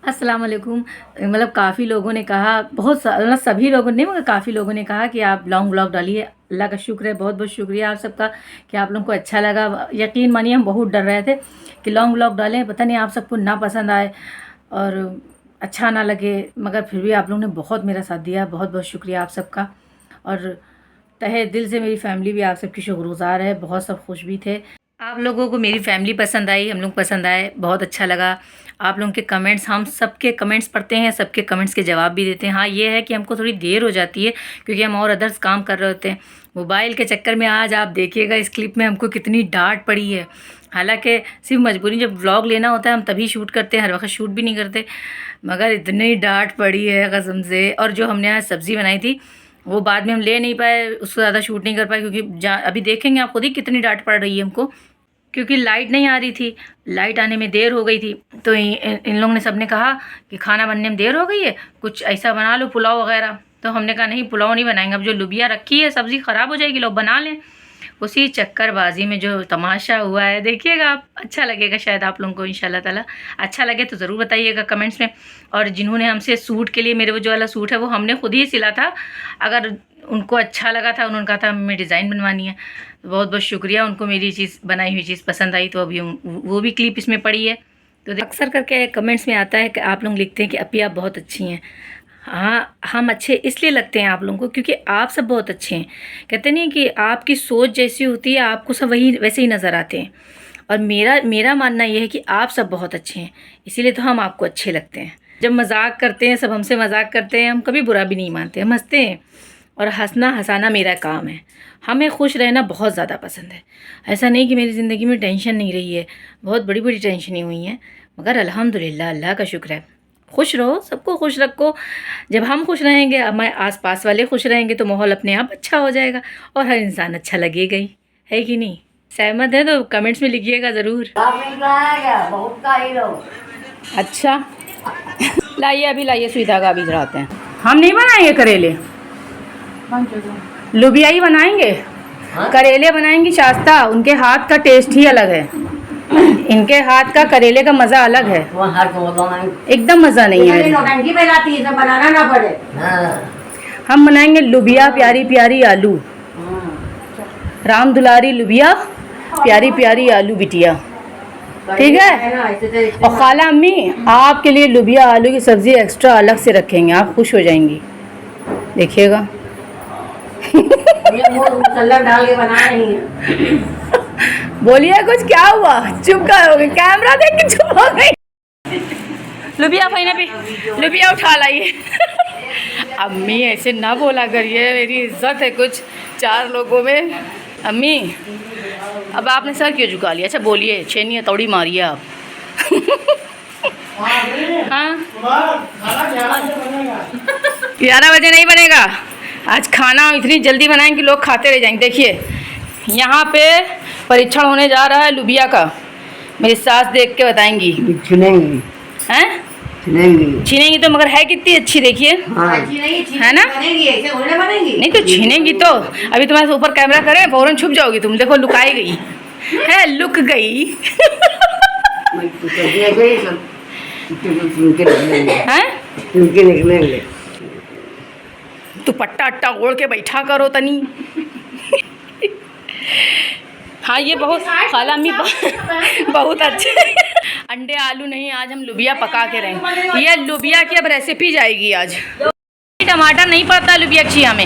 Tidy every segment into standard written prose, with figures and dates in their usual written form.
अस्सलाम वालेकुम। मतलब काफ़ी लोगों ने कहा, मतलब सभी लोगों ने नहीं मगर काफ़ी लोगों ने कहा कि आप लॉन्ग व्लॉग डालिए। अल्लाह का शुक्र है, बहुत बहुत शुक्रिया आप सबका कि आप लोगों को अच्छा लगा। यकीन मानिए हम बहुत डर रहे थे कि लॉन्ग व्लॉग डालें, पता नहीं आप सबको ना पसंद आए और अच्छा ना लगे, मगर फिर भी आप लोगों ने बहुत मेरा साथ दिया। बहुत बहुत शुक्रिया आप सबका। और तहे दिल से मेरी फैमिली भी आप सबकी शुक्रगुज़ार है। बहुत सब खुश भी थे। आप लोगों को मेरी फैमिली पसंद आई, हम लोग पसंद आए, बहुत अच्छा लगा। आप लोगों के कमेंट्स, हम सबके कमेंट्स पढ़ते हैं, सबके कमेंट्स के जवाब भी देते हैं। हाँ ये है कि हमको थोड़ी देर हो जाती है क्योंकि हम और अदर्स काम कर रहे होते हैं मोबाइल के चक्कर में। आज आप देखिएगा इस क्लिप में हमको कितनी डांट पड़ी है। हालांकि सिर्फ मजबूरी, जब व्लॉग लेना होता है हम तभी शूट करते हैं, हर वक्त शूट भी नहीं करते, मगर इतनी डांट पड़ी है कसम से। और जो हमने आज सब्ज़ी बनाई थी वो बाद में हम ले नहीं पाए, उससे ज़्यादा शूट नहीं कर पाए क्योंकि अभी देखेंगे आप खुद ही कितनी डांट पड़ रही है हमको, क्योंकि लाइट नहीं आ रही थी। लाइट आने में देर हो गई थी तो इन लोगों ने सबने कहा कि खाना बनने में देर हो गई है, कुछ ऐसा बना लो पुलाव वगैरह। तो हमने कहा नहीं, पुलाव नहीं बनाएंगे, अब जो लुबिया रखी है सब्ज़ी ख़राब हो जाएगी, लोग बना लें। उसी चक्करबाजी में जो तमाशा हुआ है देखिएगा आप, अच्छा लगेगा शायद आप लोगों को इंशाल्लाह ताला। अच्छा लगे तो ज़रूर बताइएगा कमेंट्स में। और जिन्होंने हमसे सूट के लिए, मेरे वो जो वाला सूट है वो हमने खुद ही सिला था, अगर उनको अच्छा लगा था, उन्होंने कहा था हमें डिज़ाइन बनवानी है, तो बहुत बहुत शुक्रिया। उनको मेरी चीज़, बनाई हुई चीज़ पसंद आई तो अभी वो भी क्लिप इसमें पड़ी है। तो अक्सर करके कमेंट्स में आता है कि आप लोग लिखते हैं कि अपी आप बहुत अच्छी हैं। हाँ, हम अच्छे इसलिए लगते हैं आप लोगों को क्योंकि आप सब बहुत अच्छे हैं। कहते नहीं कि आपकी सोच जैसी होती है आपको सब वही वैसे ही नज़र आते हैं। और मेरा मानना ये है कि आप सब बहुत अच्छे हैं, इसीलिए तो हम आपको अच्छे लगते हैं। जब मजाक करते हैं, सब हमसे मजाक करते हैं, हम कभी बुरा भी नहीं मानते, हम हंसते हैं। और हंसना हंसाना मेरा काम है। हमें खुश रहना बहुत ज़्यादा पसंद है। ऐसा नहीं कि मेरी ज़िंदगी में टेंशन नहीं रही है, बहुत बड़ी बड़ी टेंशनें हुई हैं, मगर अल्हम्दुलिल्लाह, अल्लाह का शुक्र है। खुश रहो, सबको खुश रखो। जब हम खुश रहेंगे, हमारे आसपास वाले खुश रहेंगे तो माहौल अपने आप अच्छा हो जाएगा और हर इंसान अच्छा लगेगा ही, है कि नहीं? सहमत है तो कमेंट्स में लिखिएगा ज़रूर। अच्छा लाइए, अभी लाइए, सुई धागा अभी चढ़ाते हैं। हम नहीं बनाएंगे करेले, लुबिया ही बनाएंगे। करेले बनाएंगी शास्ता, उनके हाथ का टेस्ट ही अलग है। इनके हाथ का करेले का मज़ा अलग है, एकदम मज़ा नहीं है। बनाना ना पड़े। हम बनाएंगे लुबिया प्यारी प्यारी आलू, राम दुलारी लुबिया प्यारी प्यारी आलू बिटिया, ठीक है। और खाला अम्मी आपके लिए लुबिया आलू की सब्ज़ी एक्स्ट्रा अलग से रखेंगे, आप खुश हो जाएंगी, देखिएगा। डाल के बना रही है। बोलिए कुछ, क्या हुआ? चुप करोगे? कैमरा देख के चुप हो गई। लुबिया फाइना भी, लुबिया उठा लाइए। अम्मी ऐसे ना बोला करिए, मेरी इज्जत है कुछ 4 लोगों में। अम्मी अब आपने सर क्यों झुका लिया? अच्छा बोलिए, छेनी तोड़ी मारिए आप। हाँ 11 बजे नहीं बनेगा आज खाना, इतनी जल्दी बनाएंगे कि लोग खाते रह जाएंगे। देखिए यहाँ पे परीक्षण होने जा रहा है लुबिया का, मेरी सास देख के बताएंगी। छीनेंगी हैं? छीनेंगी तो, मगर है कितनी अच्छी, देखिए। हाँ। है ना? बनेगी नहीं तो छीनेंगी तो। अभी तुम्हारे ऊपर कैमरा करे फौरन छुप जाओगी तुम, देखो लुकाई गई है, लुक गई। हैं? दुपट्टा अट्टा ओढ़ के बैठा करो तनी। हाँ ये बहुत खाला अम्मी बहुत अच्छे। अंडे आलू नहीं, आज हम लुबिया पका के रहेंगे। ये लुबिया की अब रेसिपी जाएगी आज। टमाटर नहीं पड़ता लुबिया खिया में,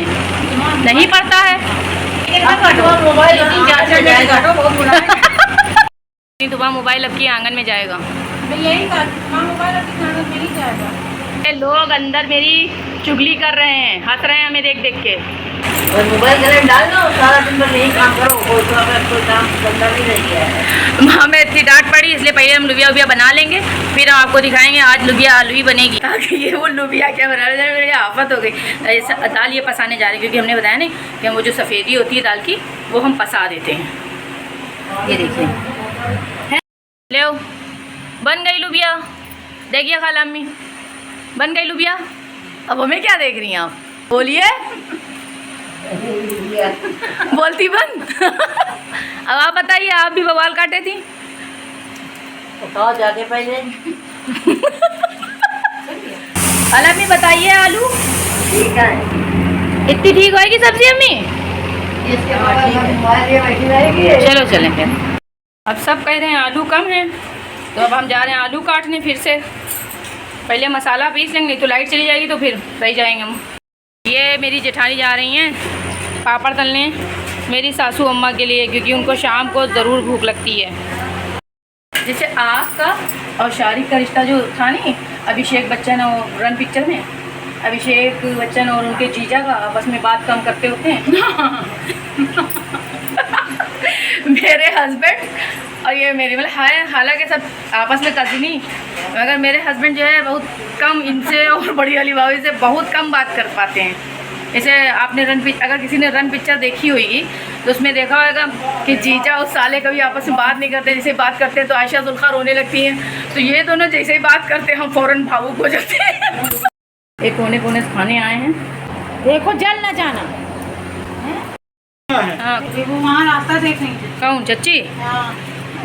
नहीं पड़ता है। सुबह मोबाइल अब की आंगन में जाएगा। लोग अंदर मेरी चुगली कर रहे हैं, हंस रहे हैं हमें देख देख के। और मोबाइल गले डाल दो, सारा दिन भर यही काम करो, कोई काम धंधा नहीं रही है। हमें इतनी डांट पड़ी, इसलिए पहले हम लुबिया वुबिया बना लेंगे, फिर हम आपको दिखाएंगे। आज लुबिया आलू ही बनेगी, ताकि ये वो लुबिया क्या बना रहे हैं, मेरी आफत हो गई। दाल ये पसाने जा रहे हैं क्योंकि हमने बताया नहीं कि वो जो सफ़ेदी होती है दाल की वो हम पसा देते हैं। ये देखिए ले बन गई लुबिया, देखिए खाला अम्मी बन गई लुबिया। अब हमें क्या देख रही हैं आप? बोलिए। बोलती बन। अब आप बताइए, आप भी बवाल काटे थी? बताओ जाके पहले। बताइए आलू ठीक है। इतनी ठीक होएगी सब्जी अम्मी? चलो चलें फिर। अब सब कह रहे हैं आलू कम है, तो अब हम जा रहे हैं आलू काटने फिर से। पहले मसाला पीस लेंगे, नहीं तो लाइट चली जाएगी तो फिर सही जाएंगे हम। ये मेरी जेठानी जा रही हैं पापड़ तलने मेरी सासू अम्मा के लिए, क्योंकि उनको शाम को ज़रूर भूख लगती है। जैसे आपका और शारिक का रिश्ता जो था नहीं, अभिषेक बच्चन और रन पिक्चर में अभिषेक बच्चन और उनके जीजा का आपस में बात कम करते होते हैं। मेरे हस्बैंड और ये मेरी मतलब हालांकि सब आपस में कज़नी, मगर मेरे हस्बैंड जो है बहुत कम इनसे और बड़ी वाली भाभी से बहुत कम बात कर पाते हैं। जैसे आपने अगर किसी ने रन पिक्चर देखी होगी तो उसमें देखा होगा कि जीजा और साले कभी आपस में बात नहीं करते। जैसे बात करते हैं तो आयशा जुल्फा रोने लगती हैं, तो ये दोनों जैसे ही बात करते हैं हम फ़ौरन भावुक हो जाते हैं। एक कोने कोने से खाने आए हैं, देखो जल न जाना। हाँ वो वहाँ रास्ता देखेंगे। कहूँ चच्ची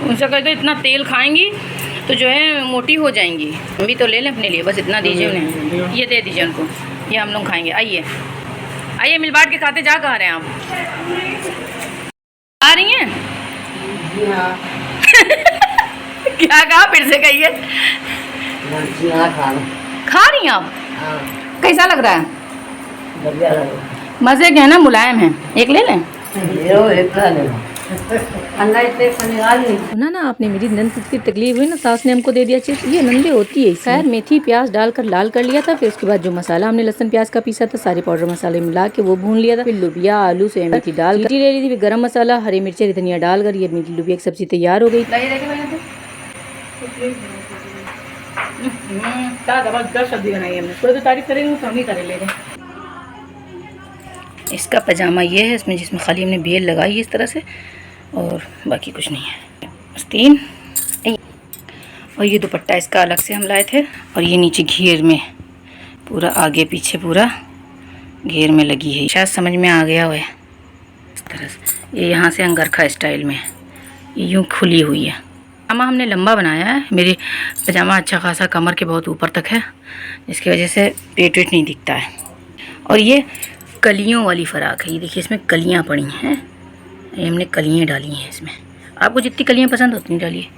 उनसे कह दो इतना तेल खाएंगी तो जो है मोटी हो जाएंगी। हम भी तो ले लें अपने लिए, बस इतना दीजिए उन्हें, ये दे दीजिए उनको, ये हम लोग खाएंगे। आइए आइए मिल बांट के खाते। जा कहाँ रहे हैं आप? आ रही हैं? क्या कहा फिर से कहिए। खा रही हैं आप? कैसा लग रहा है? मज़े के हैं ना, मुलायम है। एक ले लें? सुना ना आपने, मेरी नंद की तकलीफ हुई ना, सास ने हमको दे दिया चिप्स। ये नंदे होती है। खैर मेथी प्याज डालकर लाल कर लिया था, फिर उसके बाद जो मसाला हमने लहसुन प्याज का पीसा था सारे पाउडर मसाले मिला के वो भून लिया था। फिर लुबिया आलू से मेथी डाल कर ले ली थी, फिर गरम मसाला हरी मिर्ची धनिया डालकर ये मेरी लुबिया की सब्जी तैयार हो गई। सब्जी बनाई हमने, कोई तो तारीफ करेंगे तो हम ही करे ले रहे। इसका पजामा ये है, इसमें जिसमें खाली हमने बेल लगाई है इस तरह से, और बाकी कुछ नहीं है। आस्तीन और ये दुपट्टा इसका अलग से हम लाए थे, और ये नीचे घेर में पूरा आगे पीछे पूरा घेर में लगी है। शायद समझ में आ गया हुआ है इस तरह से। ये यहाँ से अंगरखा स्टाइल में ये यूँ खुली हुई है। पजामा हमने लंबा बनाया है, मेरी पजामा अच्छा खासा कमर के बहुत ऊपर तक है, जिसकी वजह से पेट वेट नहीं दिखता है। और ये कलियों वाली फ़राक है, ये देखिए इसमें कलियाँ पड़ी हैं, ये हमने कलियाँ डाली हैं इसमें। आपको जितनी कलियाँ पसंद होती डालिए।